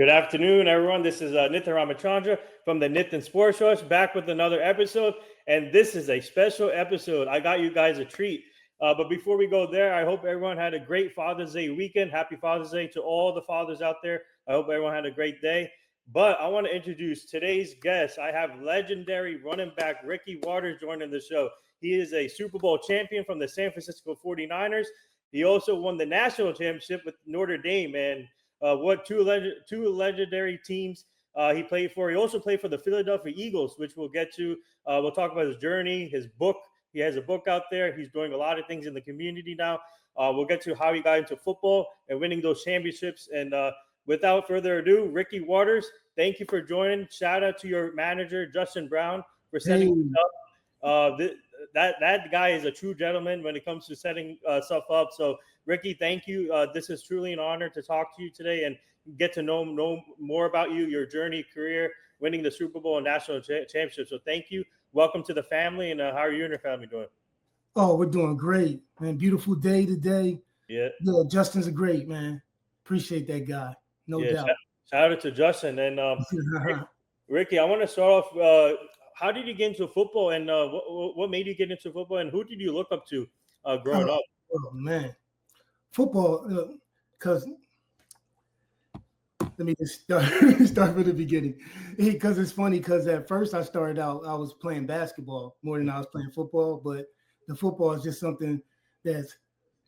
Good afternoon, everyone. This is Nithin from the Nithin Sports Rush, back with another episode. And this is a special episode. I got you guys a treat. But before we go there, I hope everyone had a great Father's Day weekend. Happy Father's Day to all the fathers out there. I hope everyone had a great day. But I want to introduce today's guest. I have legendary running back Ricky Watters joining the show. He is a Super Bowl champion from the San Francisco 49ers. He also won the national championship with Notre Dame, and what two legendary teams he played for. He also played for the Philadelphia Eagles, which we'll get to. We'll talk about his journey, his book. He has a book out there. He's doing a lot of things in the community now. We'll get to how he got into football and winning those championships. And without further ado, Ricky Watters, thank you for joining. Shout out to your manager, Justin Brown, for setting up. That guy is a true gentleman when it comes to setting stuff up. So, Ricky, thank you. This is truly an honor to talk to you today and get to know more about you, your journey, career, winning the Super Bowl and national championship. So thank you. Welcome to the family. And how are you and your family doing? Oh, we're doing great, man. Beautiful day today. Yeah, Justin's a great man. Appreciate that guy. No doubt. Shout out to Justin. And Ricky, I want to start off. How did you get into football, and what made you get into football, and who did you look up to growing up? Oh, man. Football, because let me just start from the beginning. Because it's funny, because at first I started out, I was playing basketball more than I was playing football, but the football is just something that's,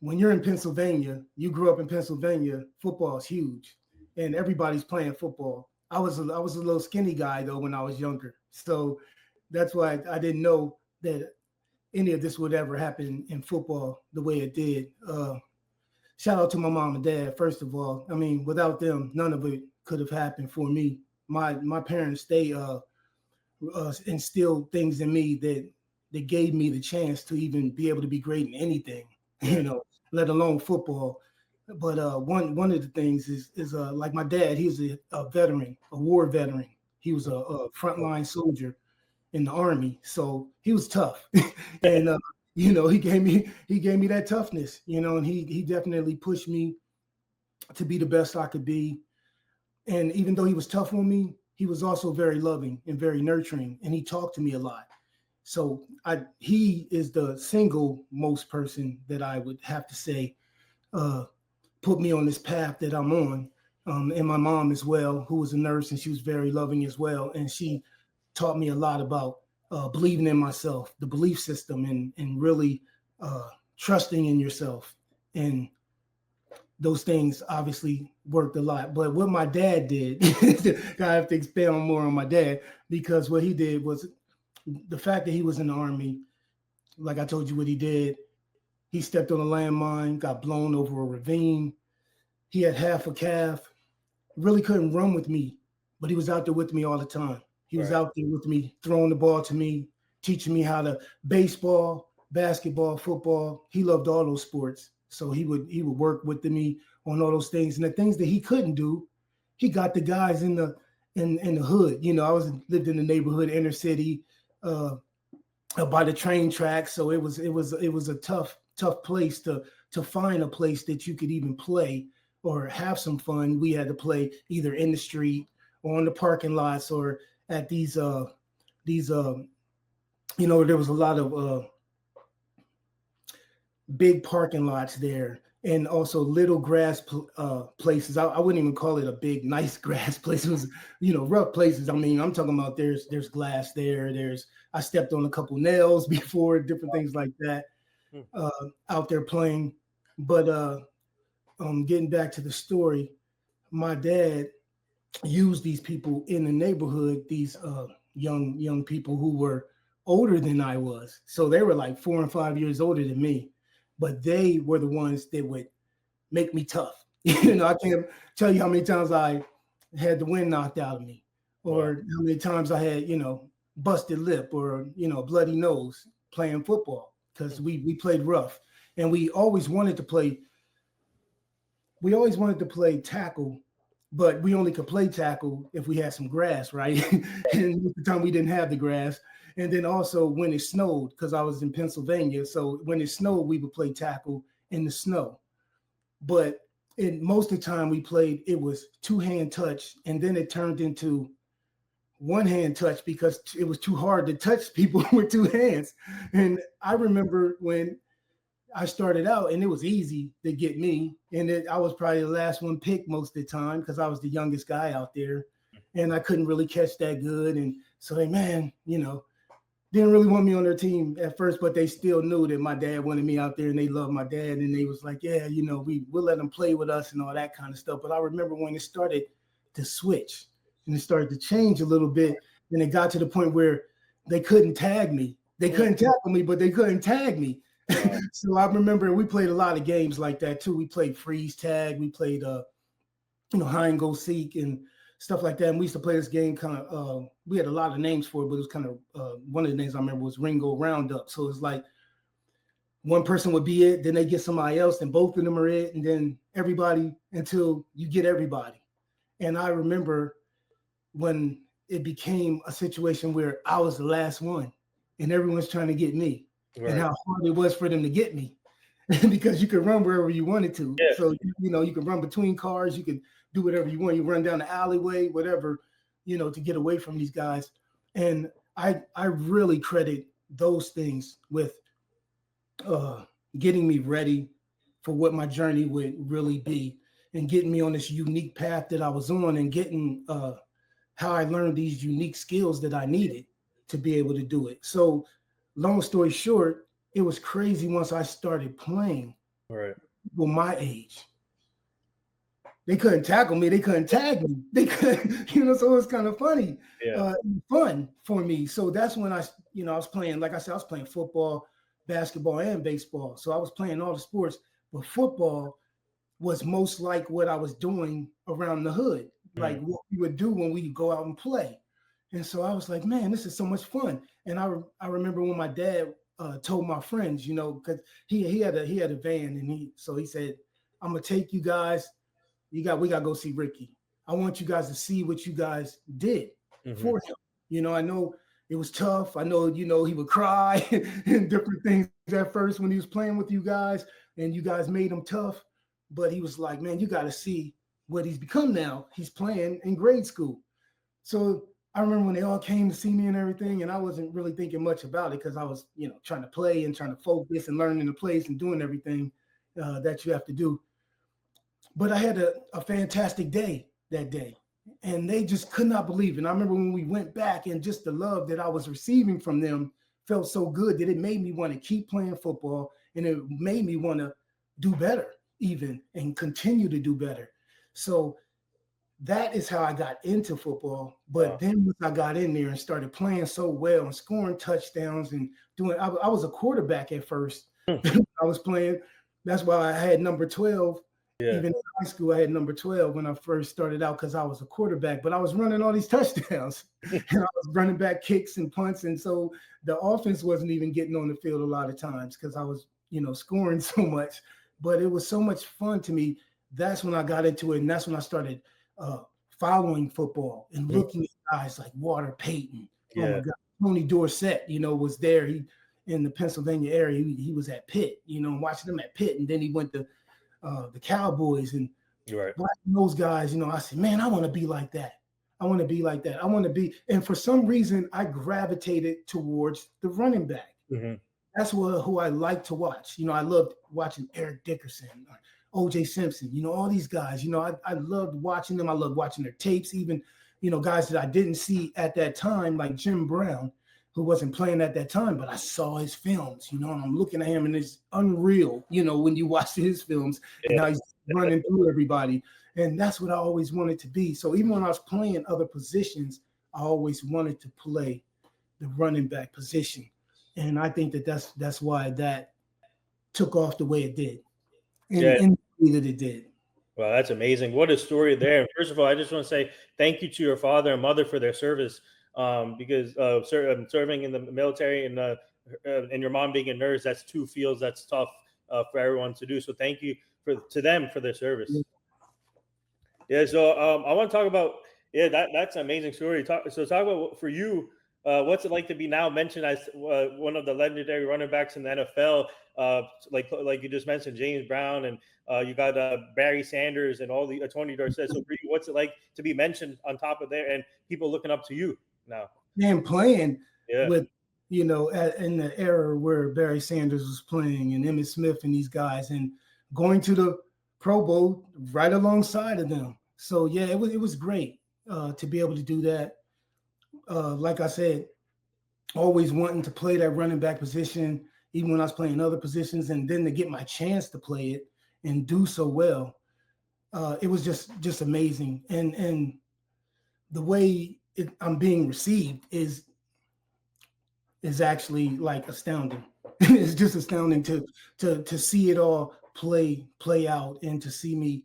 when you're in Pennsylvania, you grew up in Pennsylvania, football is huge, and everybody's playing football. I was a little skinny guy, though, when I was younger, so that's why I didn't know that any of this would ever happen in football the way it did. Shout out to my mom and dad, first of all. I mean, without them, none of it could have happened for me. My parents, they instilled things in me that gave me the chance to even be able to be great in anything, let alone football. But one of the things is like my dad, he was a veteran, a war veteran. He was a frontline soldier in the Army, so he was tough, and he gave me that toughness, and he definitely pushed me to be the best I could be. And even though he was tough on me, he was also very loving and very nurturing, and he talked to me a lot. So he is the single most person that I would have to say put me on this path that I'm on, and my mom as well, who was a nurse, and she was very loving as well, and she taught me a lot about believing in myself, the belief system, and really trusting in yourself. And those things obviously worked a lot. But what my dad did, I have to expand more on my dad, because what he did was, the fact that he was in the Army, like I told you what he did, he stepped on a landmine, got blown over a ravine. He had half a calf, really couldn't run with me, but he was out there with me all the time. He was out there with me, throwing the ball to me, teaching me how to baseball, basketball, football. He loved all those sports. So he would work with me on all those things. And the things that he couldn't do, he got the guys in the hood. I lived in the neighborhood, inner city, by the train tracks. So it was a tough place to find a place that you could even play or have some fun. We had to play either in the street or on the parking lots, or at these there was a lot of big parking lots there, and also little grass places. I wouldn't even call it a big nice grass place. It was rough places. I mean, I'm talking about there's glass there. I stepped on a couple nails before, different things like that, out there playing. But getting back to the story, my dad used these people in the neighborhood, these young people who were older than I was. So they were like 4 and 5 years older than me, but they were the ones that would make me tough. I can't tell you how many times I had the wind knocked out of me, or how many times I had, busted lip or, bloody nose playing football, because we played rough, and we always wanted to play tackle. But we only could play tackle if we had some grass, right? And at the time we didn't have the grass. And then also when it snowed, because I was in Pennsylvania. So when it snowed, we would play tackle in the snow. But most of the time we played, it was 2-hand touch, and then it turned into 1-hand touch because it was too hard to touch people with 2 hands. And I remember when I started out, and it was easy to get me, and I was probably the last one picked most of the time because I was the youngest guy out there, and I couldn't really catch that good. And so they, didn't really want me on their team at first, but they still knew that my dad wanted me out there, and they loved my dad, and they was like, yeah, we'll let them play with us and all that kind of stuff. But I remember when it started to switch and it started to change a little bit, and it got to the point where they couldn't tag me. They couldn't tackle me, but they couldn't tag me. So I remember we played a lot of games like that too. We played freeze tag. We played, hide and go seek and stuff like that. And we used to play this game kind of, we had a lot of names for it, but it was kind of, one of the names I remember was Ringo Roundup. So it's like one person would be it, then they get somebody else, and both of them are it, and then everybody until you get everybody. And I remember when it became a situation where I was the last one and everyone's trying to get me. Right. And how hard it was for them to get me because you could run wherever you wanted to. Yeah. So, you can run between cars, you can do whatever you want. You run down the alleyway, whatever, to get away from these guys. And I really credit those things with getting me ready for what my journey would really be and getting me on this unique path that I was on and getting how I learned these unique skills that I needed to be able to do it. So long story short, it was crazy once I started playing. Right. People my age. They couldn't tackle me. They couldn't tag me. They couldn't, so it was kind of funny, fun for me. So that's when I was playing, like I said, I was playing football, basketball, and baseball. So I was playing all the sports, but football was most like what I was doing around the hood, like what we would do when we go out and play. And so I was like, man, this is so much fun. And I remember when my dad told my friends, because he had a van, and he said, I'm gonna take you guys. We got to go see Ricky. I want you guys to see what you guys did for him. I know it was tough. I know, he would cry and different things at first when he was playing with you guys, and you guys made him tough. But he was like, man, you got to see what he's become now. He's playing in grade school. So I remember when they all came to see me and everything, and I wasn't really thinking much about it because I was, trying to play and trying to focus and learning the plays and doing everything that you have to do. But I had a fantastic day that day, and they just could not believe it. And I remember when we went back, and just the love that I was receiving from them felt so good that it made me want to keep playing football, and it made me want to do better even and continue to do better. So that is how I got into football. But then once I got in there and started playing so well and scoring touchdowns and doing, I was a quarterback at first. I was playing. That's why I had number 12. Yeah. Even in high school, I had number 12 when I first started out because I was a quarterback, but I was running all these touchdowns and I was running back kicks and punts. And so the offense wasn't even getting on the field a lot of times because I was, scoring so much, but it was so much fun to me. That's when I got into it. And that's when I started following football and looking at guys like Walter Payton. Yeah. Oh my God. Tony Dorsett, was there. He in the Pennsylvania area. He was at Pitt, watching him at Pitt. And then he went to the Cowboys and watching those guys, I said, man, I want to be like that. I want to be like that. I want to be. And for some reason, I gravitated towards the running back. Mm-hmm. That's who I like to watch. I loved watching Eric Dickerson, O.J. Simpson, all these guys. I loved watching them. I loved watching their tapes, even, guys that I didn't see at that time, like Jim Brown, who wasn't playing at that time, but I saw his films, and I'm looking at him, and it's unreal, when you watch his films and how he's running through everybody. And that's what I always wanted to be. So even when I was playing other positions, I always wanted to play the running back position. And I think that's why that took off the way it did. And the way that it did. Well, that's amazing. What a story there. First of all, I just want to say thank you to your father and mother for their service. Because serving in the military and your mom being a nurse, that's 2 fields that's tough for everyone to do. So thank you to them for their service. Yeah. So I want to talk about that's an amazing story. Talk about for you. What's it like to be now mentioned as one of the legendary running backs in the NFL? Like you just mentioned, James Brown, and you got Barry Sanders and all the Tony Dorsett. So for you, what's it like to be mentioned on top of there and people looking up to you now? And playing Yeah. with, you know, in the era where Barry Sanders was playing and Emmitt Smith and these guys, and going to the Pro Bowl right alongside of them. So yeah, it was great to be able to do that. Like I said, always wanting to play that running back position, even when I was playing other positions, and then to get my chance to play it and do so well, it was just amazing. And the way I'm being received is actually like astounding. It's just astounding to see it all play out, and to see me,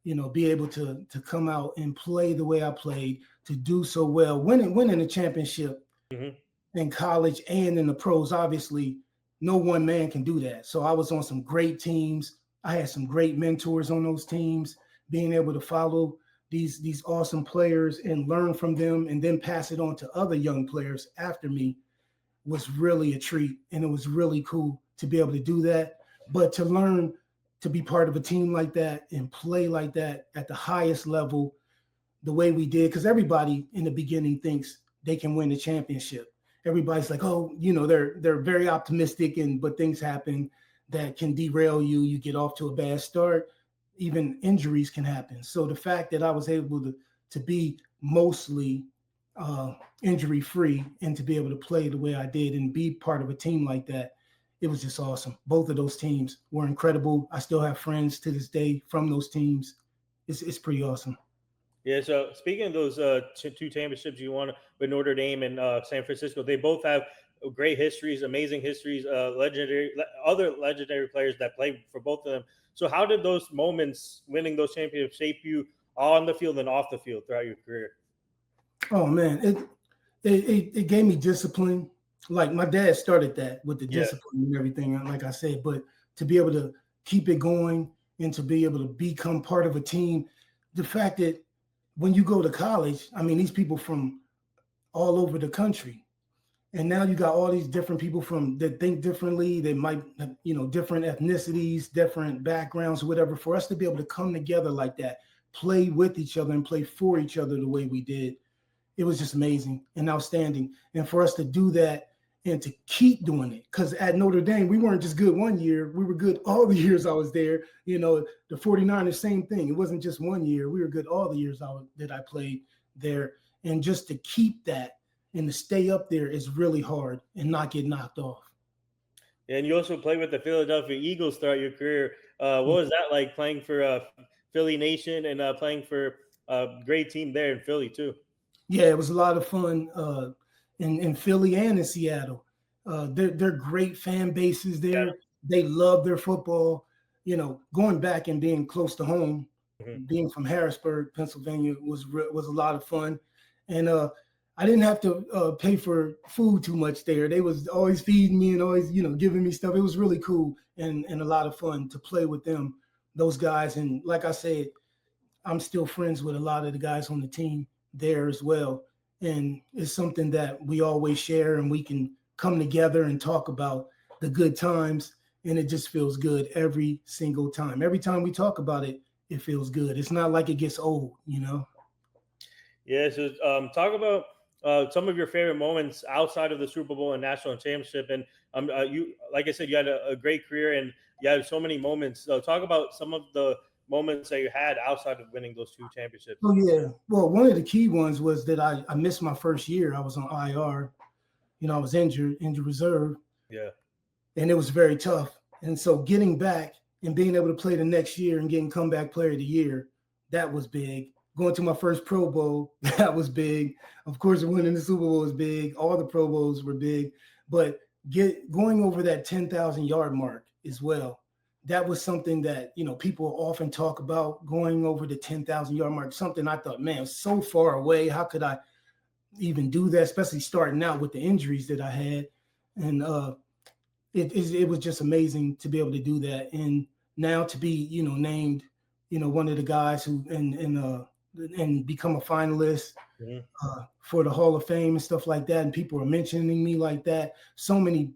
you know, be able to come out and play the way I played, to do so well, winning a championship in college and in the pros. Obviously, no one man can do that. So I was on some great teams. I had some great mentors on those teams. Being able to follow these awesome players and learn from them, and then pass it on to other young players after me, was really a treat. And it was really cool to be able to do that. But to learn to be part of a team like that and play like that at the highest level, the way we did, because everybody in the beginning thinks they can win the championship. Everybody's like, oh, you know, they're very optimistic, but things happen that can derail you. You get off to a bad start. Even injuries can happen. So the fact that I was able to be mostly injury free, and to be able to play the way I did and be part of a team like that, it was just awesome. Both of those teams were incredible. I still have friends to this day from those teams. It's pretty awesome. Yeah. So speaking of those two championships you won with Notre Dame and San Francisco, they both have great histories, amazing histories, other legendary players that played for both of them. So how did those moments, winning those championships, shape you on the field and off the field throughout your career? Oh man, it gave me discipline. Like my dad started that with the discipline and everything, like I said, but to be able to keep it going and to be able to become part of a team, the fact that when you go to college, I mean, these people from all over the country, and now you got all these different people that think differently. They might have, you know, different ethnicities, different backgrounds, whatever. For us to be able to come together like that, play with each other and play for each other the way we did, it was just amazing and outstanding. And for us to do that and to keep doing it, because at Notre Dame, we weren't just good one year. We were good all the years I was there. You know, the 49ers, same thing. It wasn't just 1 year. We were good all the years that I played there. And just to keep that and to stay up there is really hard and not get knocked off. And you also played with the Philadelphia Eagles throughout your career. What was that like, playing for Philly Nation and playing for a great team there in Philly too? Yeah, it was a lot of fun in Philly and in Seattle. They're great fan bases there. They love their football. You know, going back and being close to home, being from Harrisburg, Pennsylvania, was a lot of fun. And I didn't have to pay for food too much there. They was always feeding me and always, you know, giving me stuff. It was really cool and a lot of fun to play with them, those guys. And like I said, I'm still friends with a lot of the guys on the team there as well. And it's something that we always share, and we can come together and talk about the good times. And it just feels good every single time. Every time we talk about it, it feels good. It's not like it gets old, you know? Yeah. So talk about some of your favorite moments outside of the Super Bowl and national championship. And you, like I said, you had a great career and you had so many moments. So talk about some of the moments that you had outside of winning those two championships. Oh yeah. Well, one of the key ones was that I missed my first year. I was on IR. You know, I was injured reserve. Yeah. And it was very tough. And so getting back and being able to play the next year and getting comeback player of the year, that was big. Going to my first Pro Bowl, that was big. Of course, winning the Super Bowl was big. All the Pro Bowls were big. But going over that 10,000 yard mark as well, that was something that, you know, people often talk about, going over the 10,000 yard mark, something I thought, man, so far away. How could I even do that, especially starting out with the injuries that I had? And it was just amazing to be able to do that. And now to be, you know, named, you know, one of the guys who in and become a finalist Mhm. for the Hall of Fame and stuff like that. And people are mentioning me like that. So many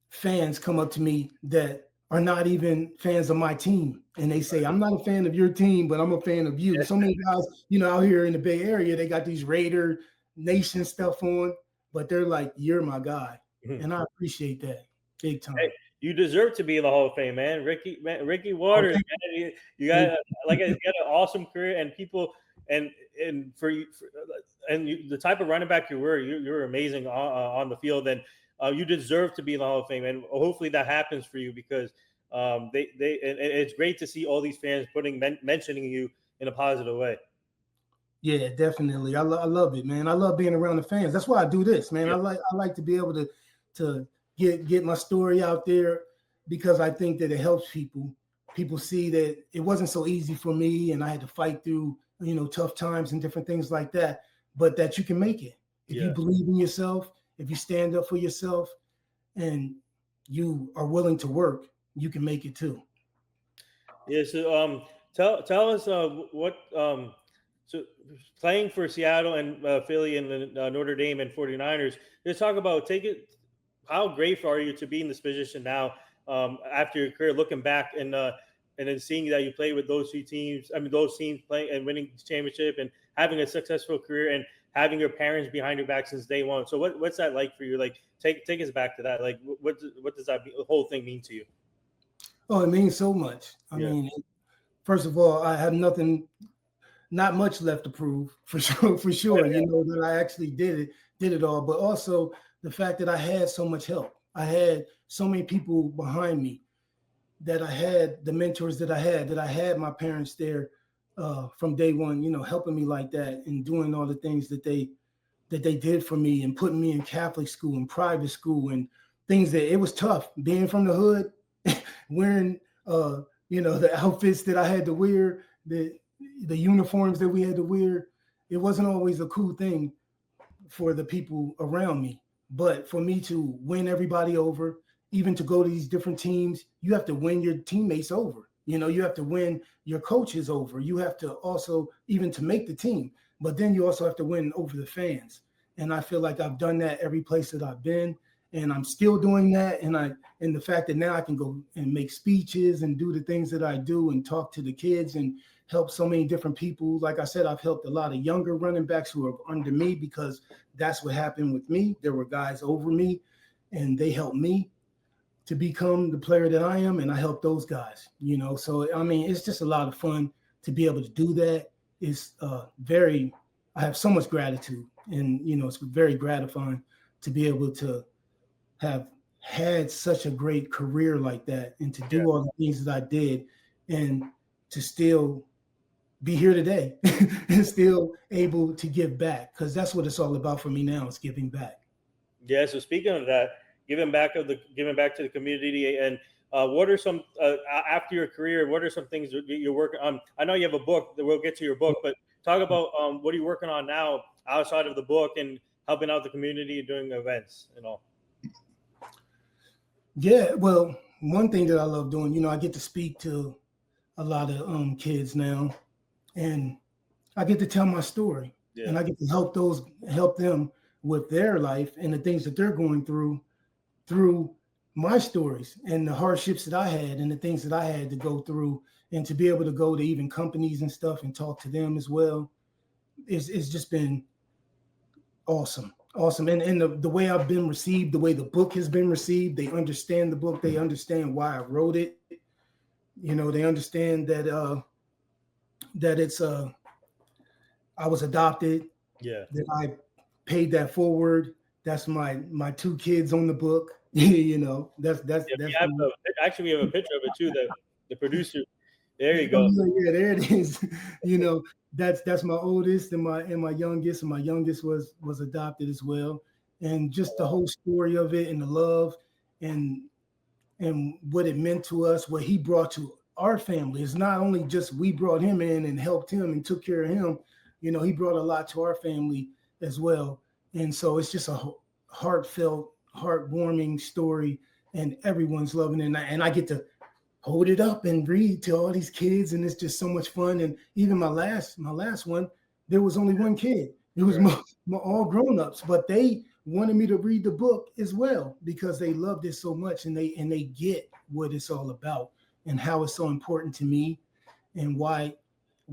fans come up to me that are not even fans of my team. And they say, I'm not a fan of your team, but I'm a fan of you. So many guys, out here in the Bay Area, they got these Raider Nation stuff on, but they're like, you're my guy. Mhm. And I appreciate that big time. Hey, you deserve to be in the Hall of Fame, man. Ricky Waters, man. You got you got an awesome career, and people and for you the type of running back you were, you're amazing on the field, and you deserve to be in the Hall of Fame, and hopefully that happens for you because and it's great to see all these fans mentioning you in a positive way. Yeah, definitely. I love it, man. I love being around the fans. That's why I do this, man. Yeah. I like to be able to get my story out there because I think that it helps people. People see that it wasn't so easy for me and I had to fight through, tough times and different things like that, but that you can make it. If you believe in yourself, if you stand up for yourself and you are willing to work, you can make it too. Yeah. So tell us what so playing for Seattle and Philly and the Notre Dame and 49ers, just talk about how grateful are you to be in this position now after your career, looking back and then seeing that you play with those teams playing and winning the championship and having a successful career and having your parents behind your back since day one. So what's that like for you? Like take us back to that. Like what does that whole thing mean to you? Oh, it means so much. I mean, first of all, I have not much left to prove for sure, that I actually did it all, but also the fact that I had so much help. I had so many people behind me, that I had the mentors that I had my parents there from day one, helping me like that and doing all the things that they did for me and putting me in Catholic school and private school and things that it was tough being from the hood, wearing the outfits that I had to wear, the uniforms that we had to wear. It wasn't always a cool thing for the people around me, but for me to win everybody over, even to go to these different teams, you have to win your teammates over. You have to win your coaches over. You have to also, even to make the team, but then you also have to win over the fans. And I feel like I've done that every place that I've been, and I'm still doing that. And the fact that now I can go and make speeches and do the things that I do and talk to the kids and help so many different people. Like I said, I've helped a lot of younger running backs who are under me because that's what happened with me. There were guys over me and they helped me to become the player that I am. And I helped those guys, So, I mean, it's just a lot of fun to be able to do that. It's I have so much gratitude and, it's very gratifying to be able to have had such a great career like that and to do all the things that I did and to still be here today and still able to give back, because that's what it's all about for me now, is giving back. Yeah. So speaking of that, giving back to the community, and what are some after your career? What are some things that you're working on? I know you have a book. That we'll get to your book, but talk about what are you working on now outside of the book and helping out the community and doing events and all. Yeah, well, one thing that I love doing, I get to speak to a lot of kids now, and I get to tell my story, and I get to help them with their life and the things that they're going through my stories and the hardships that I had and the things that I had to go through, and to be able to go to even companies and stuff and talk to them as well. It's just been awesome. And the way I've been received, the way the book has been received, they understand the book, they understand why I wrote it. They understand that it's I was adopted. Yeah. That I paid that forward. That's my two kids on the book. That's actually we have a picture of it too. The producer. There you go. Yeah, there it is. That's my oldest and my youngest, and my youngest was adopted as well. And just the whole story of it and the love and what it meant to us, what he brought to our family. It's not only just we brought him in and helped him and took care of him. He brought a lot to our family as well. And so it's just a heartfelt, heartwarming story, and everyone's loving it. And I get to hold it up and read to all these kids, and it's just so much fun. And even my last one, there was only one kid. It was all grown-ups, but they wanted me to read the book as well because they loved it so much, and they get what it's all about and how it's so important to me and why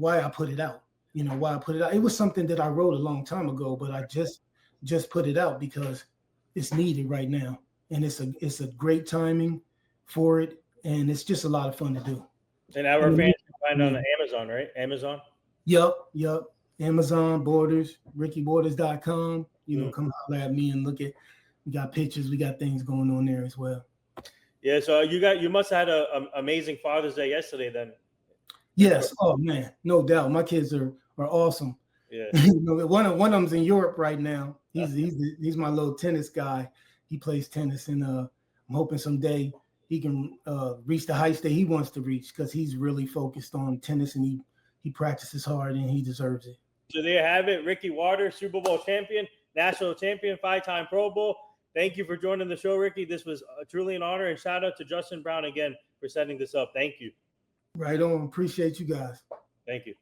I put it out. You know, why I put it out. It was something that I wrote a long time ago, but I just put it out because it's needed right now. And it's a great timing for it. And it's just a lot of fun to do. And our fans can find it on Amazon, right? Amazon? Yup. Amazon, Borders, rickyborders.com. You know, come holler at me and look at, we got pictures, we got things going on there as well. Yeah, so you must have had an amazing Father's Day yesterday then. Yes. Oh man, no doubt. My kids are awesome. Yeah. You know, one of them's in Europe right now. He's my little tennis guy. He plays tennis, and I'm hoping someday he can reach the heights that he wants to reach because he's really focused on tennis and he practices hard and he deserves it. So there you have it, Ricky Waters, Super Bowl champion, national champion, 5-time Pro Bowl. Thank you for joining the show, Ricky. This was truly an honor, and shout out to Justin Brown again for setting this up. Thank you. Right on. Appreciate you guys. Thank you.